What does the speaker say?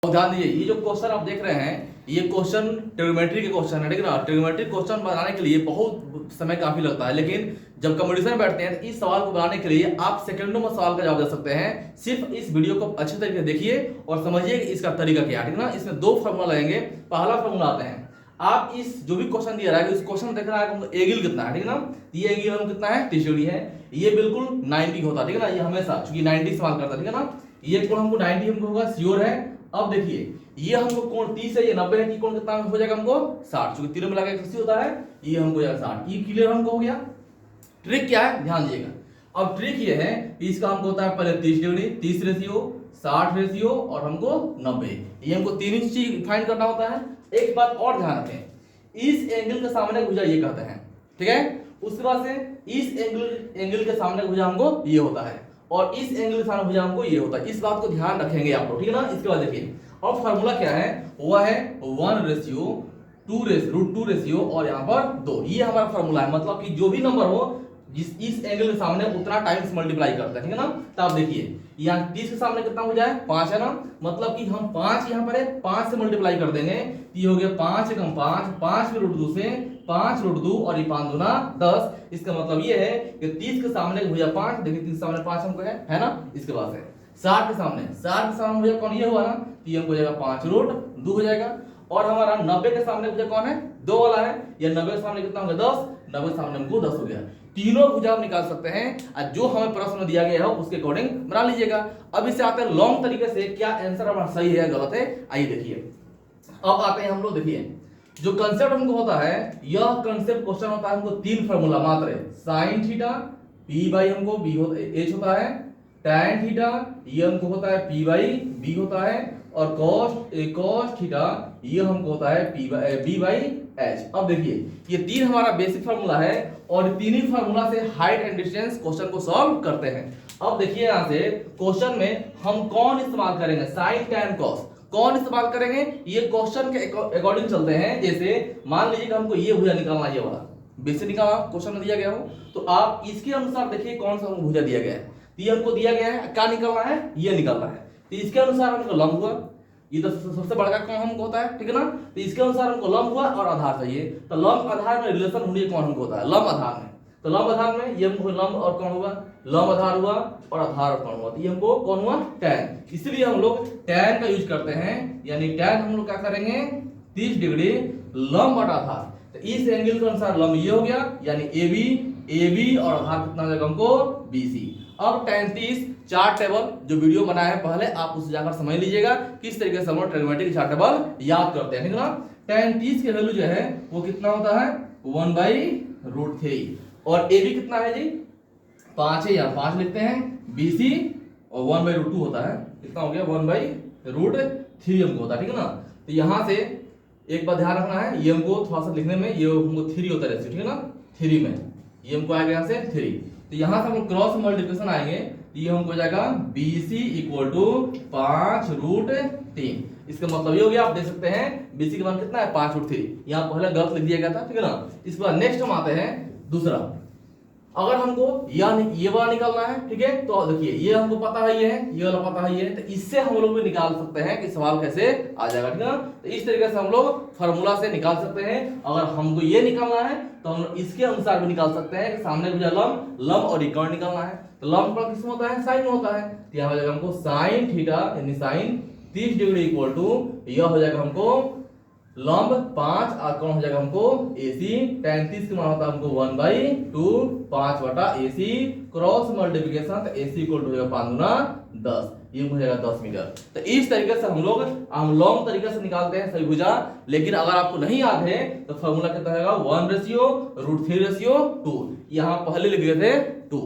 ध्यान दीजिए, ये जो क्वेश्चन आप देख रहे हैं ये क्वेश्चन ट्रिग्नोमेट्री के क्वेश्चन है, ठीक है ना। ट्रिग्नोमेट्री क्वेश्चन बनाने के लिए बहुत समय काफी लगता है, लेकिन जब कंपटीशन में बैठते हैं तो इस सवाल को बनाने के लिए आप सेकंडों में सवाल का जवाब दे सकते हैं। सिर्फ इस वीडियो को अच्छे तरीके से देखिए और समझिए कि इसका तरीका क्या है, ठीक है ना। इसमें दो फॉर्मूला लगेंगे। पहला फॉर्मूला आते हैं, आप इस जो भी क्वेश्चन दिया रहा है इस क्वेश्चन देख रहा है एंगल कितना है, ठीक है ना। ये एंगल हम कितना है 30 डिग्री है, ये बिल्कुल 90 होता है, ठीक है ना। ये हमेशा चूंकि 90 सवाल करता है, ठीक है ना। ये कोण हमको 90 हमको होगा श्योर है। अब देखिए ये हमको कोण 30 है, ये 90 है, कि कोण कितना हो जाएगा हमको 60, क्योंकि तीनों मिला के 180 होता है, ये हमको हो जाएगा 60। ये क्लियर हमको हो गया। ट्रिक क्या है ध्यान दीजिएगा। अब ट्रिक ये है इसका हमको होता है पहले 30 डिग्री, 30 रेशियो, 60 रेशियो और हमको 90, ये हमको तीन चीज फाइंड करना होता है। एक बात और ध्यान रखें, इस एंगल के सामने भुजा ये कहते हैं, ठीक है। उसके बाद से इस एंगल के सामने भुजा हमको ये होता है और इस एंगल के सामने भुजा हमको ये होता है। इस बात को ध्यान रखेंगे आप लोग, ठीक है ना। इसके बाद देखिए अब फार्मूला क्या है, वो है 1:2 रेशियो और यहाँ पर 2, ये हमारा फार्मूला है। मतलब कि जो भी नंबर हो जिस इस एंगल के सामने उतना टाइम्स मल्टीप्लाई करते हैं, ठीक है ना। तो आप देखिए यहाँ 30 के सामने कितना हो जाए 5 है ना, मतलब कि हम 5 यहाँ पर है 5 से मल्टीप्लाई कर देंगे, ये हो गया 5 एकम 5, 5 में √2 से 5 √2 और ये 5 दूना 10। इसका मतलब ये है कि 30 के सामने हो जाए 5, देखिए 30 के सामने 5 हमको है ना। इसके बाद से 60 के सामने हो जाए कौन, ये हुआ ना, तो ये हमको हो जाएगा 5√2 हो जाएगा। और हमारा 90 के सामने भुजा कौन है 2 वाला है, ये 90 के सामने कितना हो गया 10, 90 के सामने हमको 10 हो गया। तीनों भुजा हम निकाल सकते हैं और जो हमें प्रश्न में दिया गया है उसके अकॉर्डिंग बना लीजिएगा। अब इससे आते हैं लॉन्ग तरीके से, क्या आंसर हमारा सही है या गलत है, आइए देखिए। अब आते हैं हम लोग, देखिए जो कंसेप्ट हमको होता है, यह कंसेप्ट क्वेश्चन होता है हमको 3 फार्मूला मात्र है। sin थीटा p बाई हमको b h होता है, tan थीटा ये हमको होता है p बाई b होता है, और cos थीटा ये हमको होता है b बाई h। अब देखिए ये 3 हमारा बेसिक फार्मूला है और तीन ही फार्मूला से हाइट एंड डिस्टेंस क्वेश्चन को सॉल्व करते हैं। अब देखिए यहाँ से क्वेश्चन में हम कौन इस्तेमाल करेंगे, sin tan cos कौन इस्तेमाल करेंगे, ये क्वेश्चन के अकॉर्डिंग चलते हैं। जैसे मान लीजिए कि हमको ये भुजा निकालना, ये वाला बेसिक निकालना क्वेश्चन में दिया गया हो, तो आप इसके अनुसार देखिए कौन सा हमको भुजा दिया गया है। तो ये हमको दिया गया है क्या निकालना है, ये निकालना है। तो इसके अनुसार हमको लंब हुआ, ये तो सबसे बड़ा कौन हमको होता है, ठीक है ना। तो इसके अनुसार हमको लंब हुआ और आधार चाहिए, तो लंब आधार में रिलेशन होने कौन हमको होता है लंब आधार में। तो लंब आधार में ये हमको लंब और कौन हुआ, लंब आधार हुआ और आधार और कौन हुआ, तो ये हमको कौन हुआ tan। इसलिए हम लोग tan का यूज करते हैं, यानी tan हम लोग क्या करेंगे 30 डिग्री लंब बटा आधार। तो इस एंगल के अनुसार लंब ये हो गया, यानी AB और आधार कितना हो जाएगा हमको BC। अब tan 30 चार्ट टेबल जो वीडियो बनाया है पहले आप उसे जाकर समझ लीजिएगा किस तरीके से हम लोग ट्रिग्नोमेट्री चार्ट टेबल याद करते हैं, ठीक है ना। tan 30 की वैल्यू जो है वो कितना होता है 1/√3 और AB कितना है जी 5 है, यहाँ 5 लिखते हैं, BC और 1/√2 होता है, कितना हो गया 1/√3 हमको होता है, ठीक है ना। तो यहाँ से एक बात ध्यान रखना है, ये हमको थोड़ा सा लिखने में ये हमको 3 होता है, ठीक है ना। 3 में ये हमको आएगा यहाँ से 3, तो यहाँ से हम क्रॉस मल्टीप्लिकेशन आएंगे, ये हमको जाएगा BC = 5√3। इसका मतलब ये हो गया, आप देख सकते हैं BC का मान कितना है 5√3, यहाँ पहले गलत लिख दिया गया था, ठीक है ना। इसके बाद नेक्स्ट हम आते हैं दूसरा, अगर हमको ये वाला निकालना है, ठीक है, तो देखिए ये हमको पता है, ये वाला पता है, तो इससे हम लोग भी निकाल सकते हैं कि सवाल कैसे आ जाएगा, ठीक है ना। तो इस तरीके से हम लोग फार्मूला से निकाल सकते हैं। अगर हमको ये निकालना है तो हम इसके अनुसार भी निकाल सकते हैं कि सामने मुझे लंब और रिकॉर्ड निकालना है, तो लंब का किस में होता है साइन में होता है, तो यहाँ हो जाएगा हमको sin थीटा यानी sin 30 डिग्री = यह हो जाएगा हमको लंब 5 और कौन हो जाएगा हमको AC। tan 30 का मान होता है हमको 1/2 5 बटा AC, क्रॉस मल्टीप्लिकेशन तो AC = हो जाएगा 5 गुना 10, ये हो जाएगा 10 मीटर। तो इस तरीके से हम लोग लॉन्ग तरीके से निकालते हैं सभी भुजा। लेकिन अगर आपको नहीं याद है तो फॉर्मूला कितना रहेगा 1:√3:2, यहाँ पहले लिख दिए थे 2।